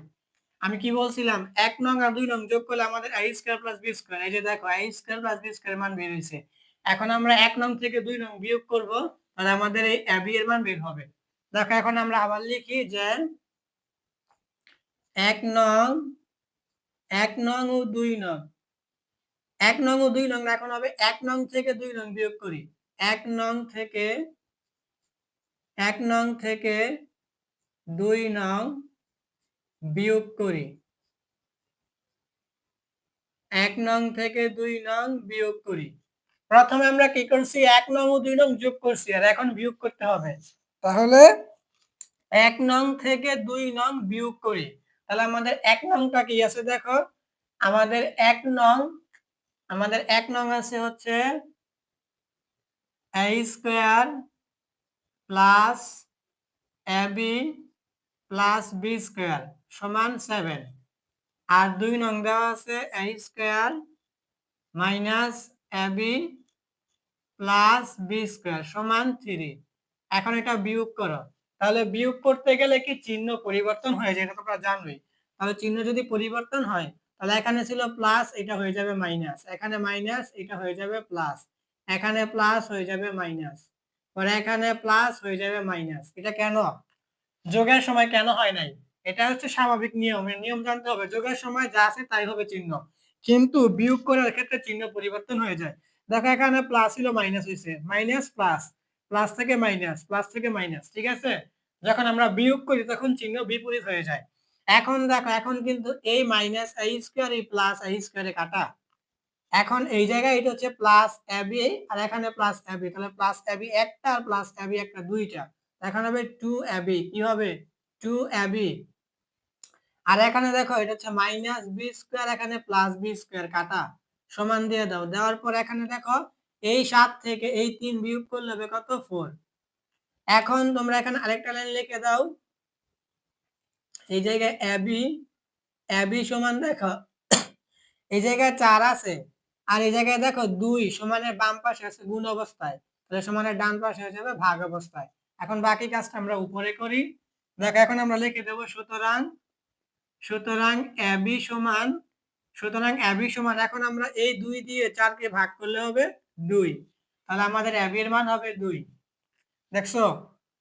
আমি কি বলছিলাম, 1 নং আর 2 নং যোগ করলে আমাদের a square plus b square, এই যে দেখো a square plus b square মান বের হইছে। এখন আমরা 1 নং থেকে 2 নং বিয়োগ করব, তাহলে আমাদের এই ab এর মান বের হবে। দেখো এখন আমরা আবার লিখি যে 1 নং 1 নং ও 2 নং, 1 নং ও 2 নং, এখন হবে 1 নং থেকে 2 নং বিয়োগ করি। 1 নং থেকে 1 নং থেকে 2 নং বিয়োগ করি। 1 নং থেকে 2 নং বিয়োগ করি। প্রথমে আমরা কি করছি, 1 নং ও 2 নং যোগ করছি আর এখন বিয়োগ করতে হবে। তাহলে 1 নং থেকে 2 নং বিয়োগ করি। তাহলে আমাদের 1 নংটা কি আছে দেখো, আমাদের 1 নং আছে হচ্ছে a square plus ab plus b square সমান 7। আর 2 নং দেওয়া আছে a square minus ab plus b square সমান 3। এখন এটা বিয়োগ করো। তাহলে বিয়োগ করতে গেলে কি চিহ্ন পরিবর্তন হয়ে যায়, এটা তোমরা জানোই। তাহলে চিহ্ন যদি পরিবর্তন হয়, তাহলে এখানে ছিল প্লাস, এটা হয়ে যাবে মাইনাস, এখানে মাইনাস, এটা হয়ে যাবে প্লাস, এখানে প্লাস হয়ে যাবে মাইনাস, পরে এখানে প্লাস হয়ে যাবে মাইনাস। এটা কেন, যোগের সময় কেন হয় নাই, এটা হচ্ছে স্বাভাবিক নিয়ম, এর নিয়ম জানতে হবে। যোগের সময় যা আছে তাই হবে চিহ্ন, কিন্তু বিয়োগ করার ক্ষেত্রে চিহ্ন পরিবর্তন হয়ে যায়। দেখো এখানে প্লাস ছিল মাইনাস হয়েছে, মাইনাস প্লাস, প্লাস থেকে মাইনাস, প্লাস থেকে মাইনাস, ঠিক আছে। যখন আমরা বিয়োগ করি তখন চিহ্ন বিপরীত হয়ে যায়। এখন দেখো, এখন কিন্তু এই মাইনাস a স্কয়ার এই প্লাস a স্কয়ারে কাটা, এখন এই জায়গায় এটা হচ্ছে প্লাস ab আর এখানে প্লাস ab, তাহলে প্লাস ab একটা আর প্লাস ab একটা, দুইটা, এখন হবে 2ab, কি হবে 2ab। আর এখানে দেখো এটা হচ্ছে মাইনাস b স্কয়ার, এখানে প্লাস b স্কয়ার কাটা, সমান দিয়ে দাও। দেওয়ার পর এখানে দেখো এই 7 থেকে এই 3 বিয়োগ করলে হবে কত 4। এখন তোমরা এখানে আরেকটা লাইন লিখে দাও, এই জায়গায় ab সমান দেখো এই জায়গায় 4 আছে আর এই জায়গায় দেখো 2 সমানের বাম পাশে আছে গুণ অবস্থায়, তাহলে সমানের ডান পাশে হয়ে যাবে ভাগ অবস্থায়। এখন বাকি কাজটা আমরা উপরে করি। দেখো এখন আমরা লিখে দেব, সুতরাং সুতরাং ab সমান, এখন আমরা এই 2 দিয়ে 4 কে ভাগ করলে হবে 2, তাহলে আমাদের ab এর মান হবে 2। দেখছো,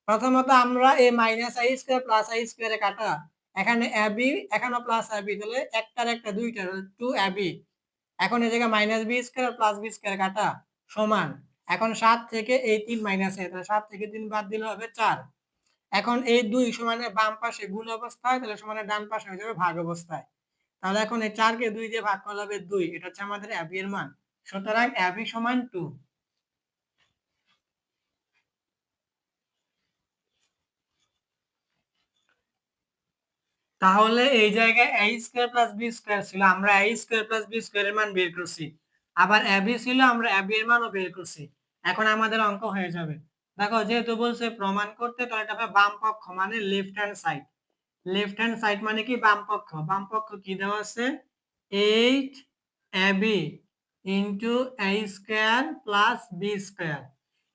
প্রথমত আমরা এই minus a square plus a স্কয়ারে কাটা, এখানে ab এখানে প্লাস ab, তাহলে একটার একটা দুইটা 2ab। এখন এই জায়গায় minus b square plus b square কাটা সমান, এখন 7 থেকে এই 3 মাইনাস, তাহলে 7 থেকে 3 বাদ দিলে হবে 4। এখন এই 2 সমানের বাম পাশে গুণ অবস্থায়, তাহলে সমানের ডান পাশে হয়ে যাবে ভাগ অবস্থায়। তাহলে এখন এই 4 কে 2 দিয়ে ভাগ করলে হবে 2, এটা হচ্ছে আমাদের ab এর মান। সুতরাং ab সমান 2। তাহলে এই জায়গায় a square plus b square ছিল, আমরা a স্কয়ার প্লাস b স্কয়ারের মান বের করছি। আবার ab ছিল, আমরা ab এর মানও বের করছি। এখন আমাদের অঙ্ক হয়ে যাবে। দেখো যেহেতু বলছে প্রমাণ করতে, তাহলে এটা হবে বাম পক্ষ মানে left hand side. Left hand side মানে কি বাম পক্ষ। বাম পক্ষ কি দেওয়া আছে? 8ab into a square plus b square.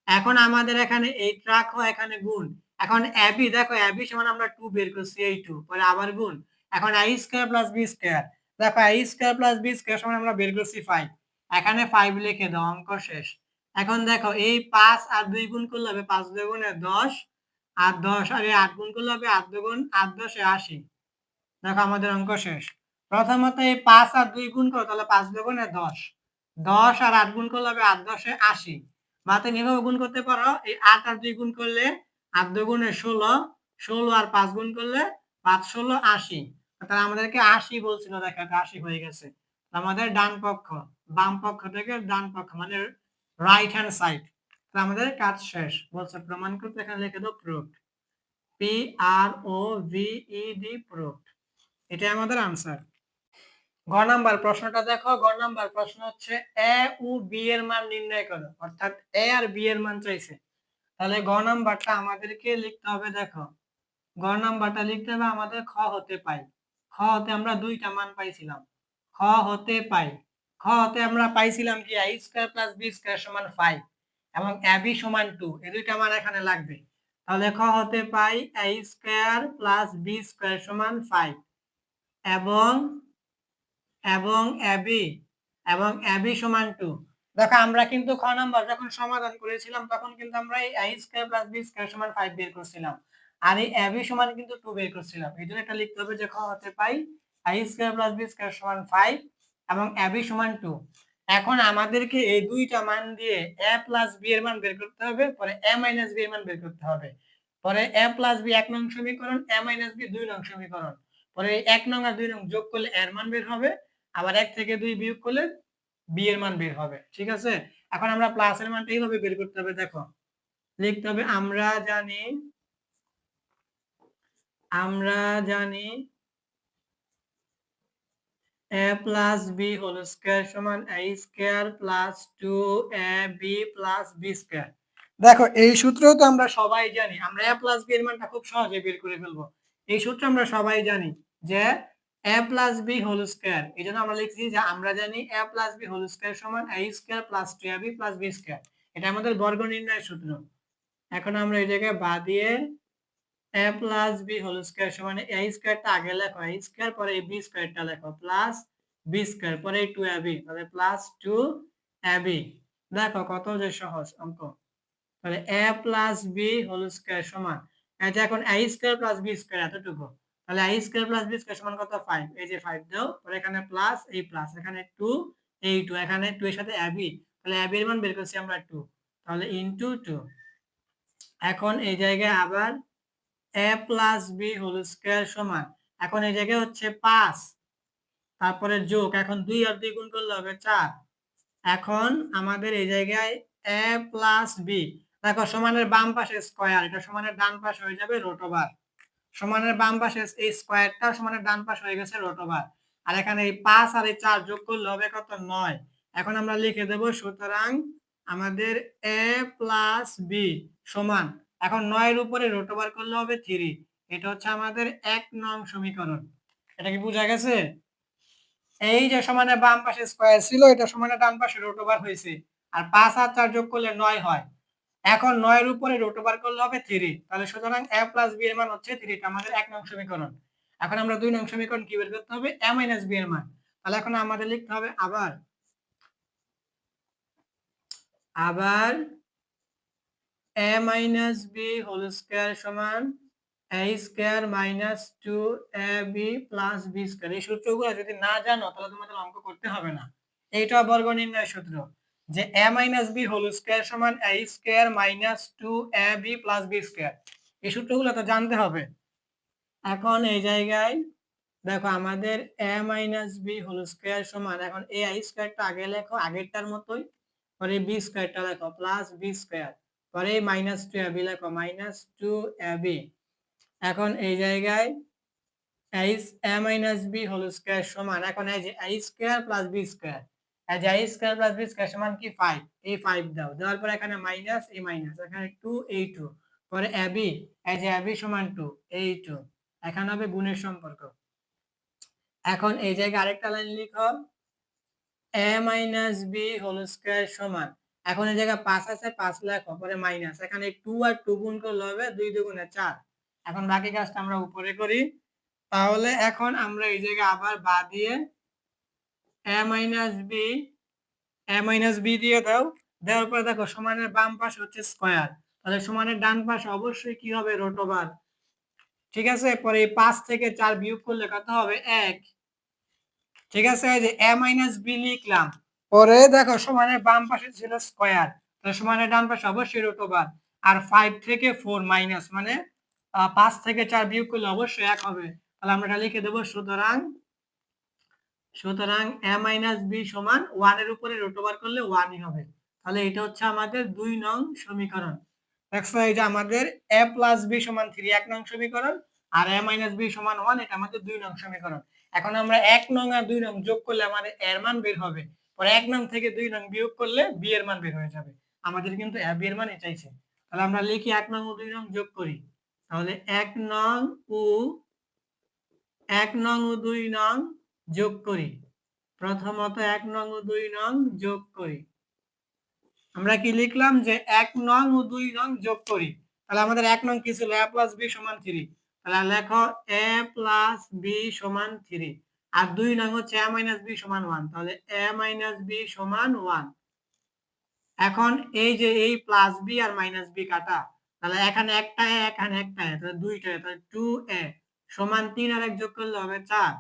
এখন আমাদের এখানে 8 রাখো, এখানে গুণ। এখন ab দেখো ab সমান আমরা 2 বের করছি, এই 2 পরে আবার গুণ। এখন a square plus b square, দেখো a square plus b square সমান আমরা বের করছি 5, এখানে 5 লিখে দাও, অঙ্ক শেষ। এখন দেখো এই 5 আর 2 গুণ করলে হবে 5 2 গুণে 10, আর 10 আর 8 গুণ করলে হবে 8 2 গুণ 8 10 এ 80। দেখো আমাদের অঙ্ক শেষ। প্রথমত এই 5 আর 2 গুণ করো, তাহলে 5 2 গুণে 10, 10 আর 8 গুণ করলে হবে 8 10 এ 80। বা তুমি এভাবে গুণ করতে পারো, এই 8 আর 2 গুণ করলে 8 2 গুণে 16, 16 আর 5 গুণ করলে 5 16 80। তাহলে আমাদেরকে 80 বলছিল, দেখো 80 হয়ে গেছে। আমাদের ডান পক্ষ, বাম পক্ষ থেকে ডান পক্ষ মানে রাইট হ্যান্ড সাইড। আমাদের কাজ শেষ। বলছে প্রমাণ করতে, এখানে লিখে দাও প্রুফড, PROVED প্রুফড। এটাই আমাদের আনসার। গ নাম্বার প্রশ্নটা দেখো। গ নাম্বার প্রশ্ন হচ্ছে এ ও বি এর মান নির্ণয় করো, অর্থাৎ এ আর বি এর মান চাইছে। তাহলে গ নাম্বারটা আমাদেরকে লিখতে হবে। দেখো গ নাম্বারটা লিখতে হবে আমাদের খ হতে পাই। খ হতে আমরা দুইটা মান পাইছিলাম। খ হতে পাই, খ হতে আমরা পাইছিলাম কি a square plus b square সমান 5 এবং ab সমান 2, এই দুইটা মান এখানে লাগবে। তাহলে খ হতে পাই a square plus b square সমান 5 এবং এবং এবি এবং এবি সমান 2। দেখো আমরা কিন্তু খ নাম্বার যখন সমাধান করেছিলাম, তখন কিন্তু আমরা এই a square plus b square সমান 5 বের করছিলাম, আর এই এবি সমান কিন্তু 2 বের করছিলাম। এই জন্য এটা লিখতে হবে যে খ হতে পাই a square plus b square সমান 5 এবং এবি সমান 2। এখন আমাদেরকে এই দুইটা মান দিয়ে a প্লাস b এর মান বের করতে হবে, পরে a মাইনাস b এর মান বের করতে হবে। পরে a প্লাস b 1 নং সমীকরণ, a মাইনাস b 2 নং সমীকরণ। পরে 1 নং আর 2 নং যোগ করলে এর মান বের হবে, আবার 1 থেকে 2 বিয়োগ করলে বি এর মান বের হবে। ঠিক আছে, এখন আমরা প্লাস এর মানটা এইভাবে বের করতে হবে। দেখো লিখতে হবে আমরা জানি a plus B whole square সমান a square plus 2ab plus b square. দেখো এই সূত্রও তো আমরা সবাই জানি, আমরা a প্লাস b এর মানটা খুব সহজে বের করে ফেলবো। এই সূত্র আমরা সবাই জানি যে a plus b whole square, এই জন্য আমরা লিখছি যে আমরা জানি a plus b whole square সমান a square plus 2ab plus b square. এটা আমাদের বর্গ নির্ণয়ের সূত্র। এখন আমরা এই জায়গায় বাদ দিয়ে a plus b whole square সমান a স্কয়ারটা আগে লেখো, a স্কয়ার পরে এই b স্কয়ারটা লেখো প্লাস b স্কয়ার পরে এই 2ab, তাহলে প্লাস 2ab। দেখো কত যে সহজ অঙ্ক। তাহলে a plus b whole square সমান, এই যে এখন a square plus b square এতটুকু, তাহলে a square plus b square সমান কত 5, এই যে 5 দাও, পরে এখানে প্লাস এই প্লাস, এখানে 2 এই 2, এখানে 2 এর সাথে ab, তাহলে ab এর মান বের করছি আমরা 2, তাহলে ইনটু 2। এখন এই জায়গায় আবার a plus b whole square সমান, এখন এই জায়গায় হচ্ছে 5, তারপরে যোগ, এখন 2 আর 2 গুণ করলে হবে 4। এখন আমাদের এই জায়গায় a প্লাস b, দেখো সমানের বাম পাশে স্কয়ার, এটা সমানের ডান পাশে হয়ে যাবে রুট ওভার। সমানের বাম পাশে এই স্কয়ারটা সমানের ডান পাশে হয়ে গেছে রুট ওভার। আর এখানে এই 5 আর এই 4 যোগ করলে হবে কত 9। এখন আমরা লিখে দেব সুতরাং আমাদের a প্লাস b সমান, এখন 9 এর উপরে রুট ওভার করলে হবে 3। এটা হচ্ছে আমাদের 1 নং সমীকরণ। এটা কি বোঝা গেছে? এই যে সমানের বাম পাশে স্কয়ার ছিল, এটা সমানের ডান পাশে রুট ওভার হয়েছে, আর 5 আর 4 যোগ করলে 9 হয়। এখন 9 এর উপরে রুট ওভার করলে হবে 3, তাহলে সুতরাং a প্লাস b এর মান হচ্ছে 3, এটা আমাদের 1 নং সমীকরণ। এখন আমরা 2 নং সমীকরণ কি বের করতে হবে? a মাইনাস b এর মান। তাহলে এখন আমাদের লিখতে হবে আবার a minus b whole square সমান a square minus 2ab plus b square. এই সূত্রগুলো যদি না জানো তাহলে তোমাদের অঙ্ক করতে হবে না। এইটা বর্গ নির্ণয় সূত্র, যে a minus b whole square সমান a square minus 2ab plus b square. এই সূত্রগুলো তো জানতে হবে। এখন এই জায়গায় দেখো আমাদের a minus b whole square সমান, এখন a স্কয়ারটা আগে লেখো আগেরটার মতোই, পরে b স্কয়ারটা লেখো প্লাস b স্কয়ার, পরে মাইনাস 2ab লেখো মাইনাস 2ab। এখন এই জায়গায় a minus b whole square সমান, এখন এই যে a square plus b square, এই যে a square plus b square সমান কি 5, এই 5 দাও, দেওয়ার পর এখানে মাইনাস এই মাইনাস, এখানে 2 এই 2, পরে ab, এই যে ab সমান 2 এই 2, এখানে হবে গুণের সম্পর্ক। এখন এই জায়গায় আরেকটা লাইন লিখো a minus b whole square সমান, এখন এই জায়গায় 5 আছে 5 লেখো, পরে মাইনাস, এখানে 2 আর 2 গুণ করলে হবে 2 দুগুণে 4। এখন বাকি কাজটা আমরা উপরে করি। তাহলে এখন আমরা এই জায়গায় আবার বা দিয়ে a মাইনাস b দিয়ে দাও, দেওয়ার পরে দেখো সমানের বাম পাশে হচ্ছে স্কয়ার, তাহলে সমানের ডান পাশে অবশ্যই কি হবে রুট ওভার, ঠিক আছে। পরে এই 5 থেকে 4 বিয়োগ করলে কত হবে 1, ঠিক আছে। এই যে a মাইনাস b লিখলাম, পরে দেখো সমানের বাম পাশে ছিল স্কয়ার, তাহলে সমানের ডান পাশে অবশ্যই রুট ওভার, আর 5 থেকে 4 মাইনাস মানে 5 থেকে 4 বিয়োগ করলে অবশ্যই 1 হবে, তাহলে আমরা এটা লিখে দেব। সুতরাং a মাইনাস b সমান 1 এর উপরে রুট ওভার করলে 1ই হবে, তাহলে এটা হচ্ছে আমাদের 2 নং সমীকরণ। দেখো এই যে আমাদের a প্লাস b সমান 3 1 নং সমীকরণ, আর a মাইনাস b সমান 1 এটা আমাদের 2 নং সমীকরণ। এখন আমরা 1 নং আর 2 নং যোগ করলে আমাদের a এর মান বের হবে, পরে 1 নং থেকে 2 নং বিয়োগ করলে b এর মান বের হয়ে যাবে। আমাদের কিন্তু a b এর মান চাইছে, তাহলে আমরা লিখি 1 নং ও 2 নং যোগ করি, তাহলে 1 নং ও 2 নং যোগ করি। প্রথমত 1 নং ও 2 নং যোগ করি। আমরা কি লিখলাম যে 1 নং ও 2 নং যোগ করি, তাহলে আমাদের 1 নং কি ছিল a প্লাস b সমান 3, তাহলে লেখো a প্লাস b সমান 3, আর 2 নং হচ্ছে a মাইনাস b সমান 1, তাহলে a মাইনাস b সমান 1। এখন এই যে এই প্লাস b আর মাইনাস b কাটা, তাহলে এখানে একটা a এখানে একটা a, তাহলে দুইটা, তাহলে 2a সমান 3 আর 1 যোগ করলে হবে 4।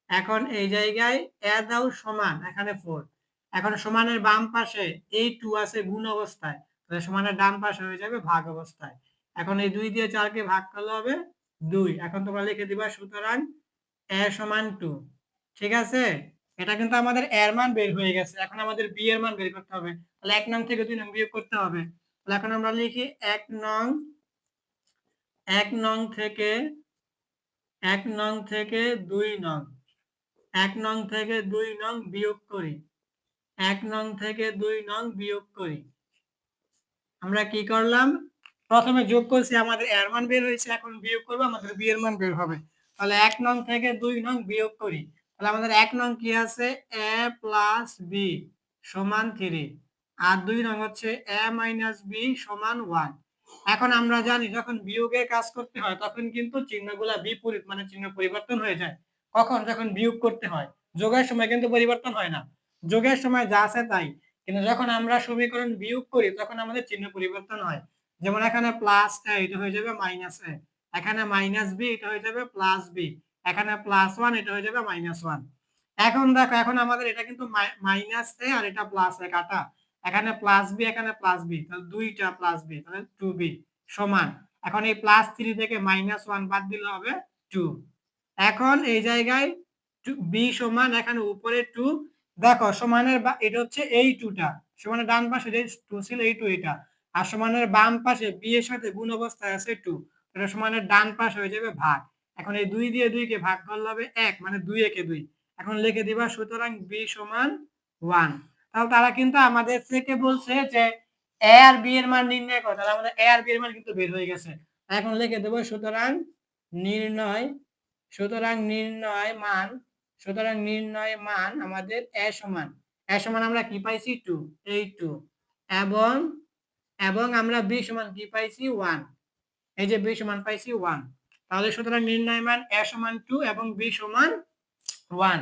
এখন এই জায়গায় a দাও সমান, এখানে 4, এখন সমানের বাম পাশে এই 2 আছে গুণ অবস্থায়, তাহলে সমানের ডান পাশে হয়ে যাবে ভাগ অবস্থায়। এখন এই 2 দিয়ে 4 কে ভাগ করলে হবে 2, এখন তোমরা লিখে দিবা সুতরাং a সমান 2, ঠিক আছে। এটা কিন্তু আমাদের a এর মান বের হয়ে গেছে, এখন আমাদের b এর মান বের করতে হবে, তাহলে 1 নং থেকে 2 নং বিয়োগ করতে হবে। তাহলে এখন আমরা লিখি 1 নং থেকে 2 নং, 1 নং থেকে 2 নং বিয়োগ করি, 1 নং থেকে 2 নং বিয়োগ করি। আমরা কি করলাম, প্রথমে যোগ করছি, আমাদের এর মান বের হয়েছে, এখন বিয়োগ করব, আমাদের বি এর মান বের হবে। তাহলে 1 নং থেকে 2 নং বিয়োগ করি, তাহলে আমাদের 1 নং কি আছে a প্লাস b সমান 3, আর 2 নং হচ্ছে a মাইনাস b সমান 1। এখন আমরা জানি যখন বিয়োগের কাজ করতে হয় তখন কিন্তু চিহ্নগুলা বিপরীত, মানে চিহ্ন পরিবর্তন হয়ে যায়। কখন? যখন বিয়োগ করতে হয়, যোগের সময় কিন্তু পরিবর্তন হয় না, যোগের সময় যা আছে তাই, কিন্তু যখন আমরা সমীকরণ বিয়োগ করি তখন আমাদের চিহ্ন পরিবর্তন হয়। যেমন এখানে প্লাস a এটা হয়ে যাবে মাইনাস a, এখানে মাইনাস b এটা হয়ে যাবে প্লাস b, এখানে প্লাস 1 এটা হয়ে যাবে মাইনাস 1। এখন দেখো, এখন আমাদের এটা কিন্তু মাইনাস a আর এটা প্লাস a কাটা, এখানে প্লাস b এখানে প্লাস b, তাহলে দুইটা প্লাস b, তাহলে 2b সমান, এখন এই প্লাস 3 থেকে মাইনাস 1 বাদ দিলে হবে 2। এখন এই জায়গায় b সমান, এখানে উপরে 2, দেখো সমানের এটা হচ্ছে এই 2টা, সমানের ডান পাশে যে 2 ছিল এই 2 এটা, আর সমানের বাম পাশে b এর সাথে গুণ অবস্থায় আছে 2, এটা সমানের ডান পাশ হয়ে যাবে ভাগ। এখন এই 2 দিয়ে 2 কে ভাগ করলে হবে 1, মানে 2 একে 2, এখন লিখে দিবা সুতরাং b সমান 1। তাহলে তারা কিন্তু আমাদের থেকে বলছে যে a আর b এর মান নির্ণয় করো, তাহলে আমাদের a আর b এর মান কিন্তু বের হয়ে গেছে। এখন লিখে দেব নির্ণয় সুতরাং নির্ণয় মান আমাদের a সমান আমরা কি পাইছি 2, এই 2, এবং আমরা b সমান কি পাইছি 1, এই যে b সমান পাইছি 1, তাহলে সুতরাং নির্ণয় মান a সমান 2 এবং b সমান 1।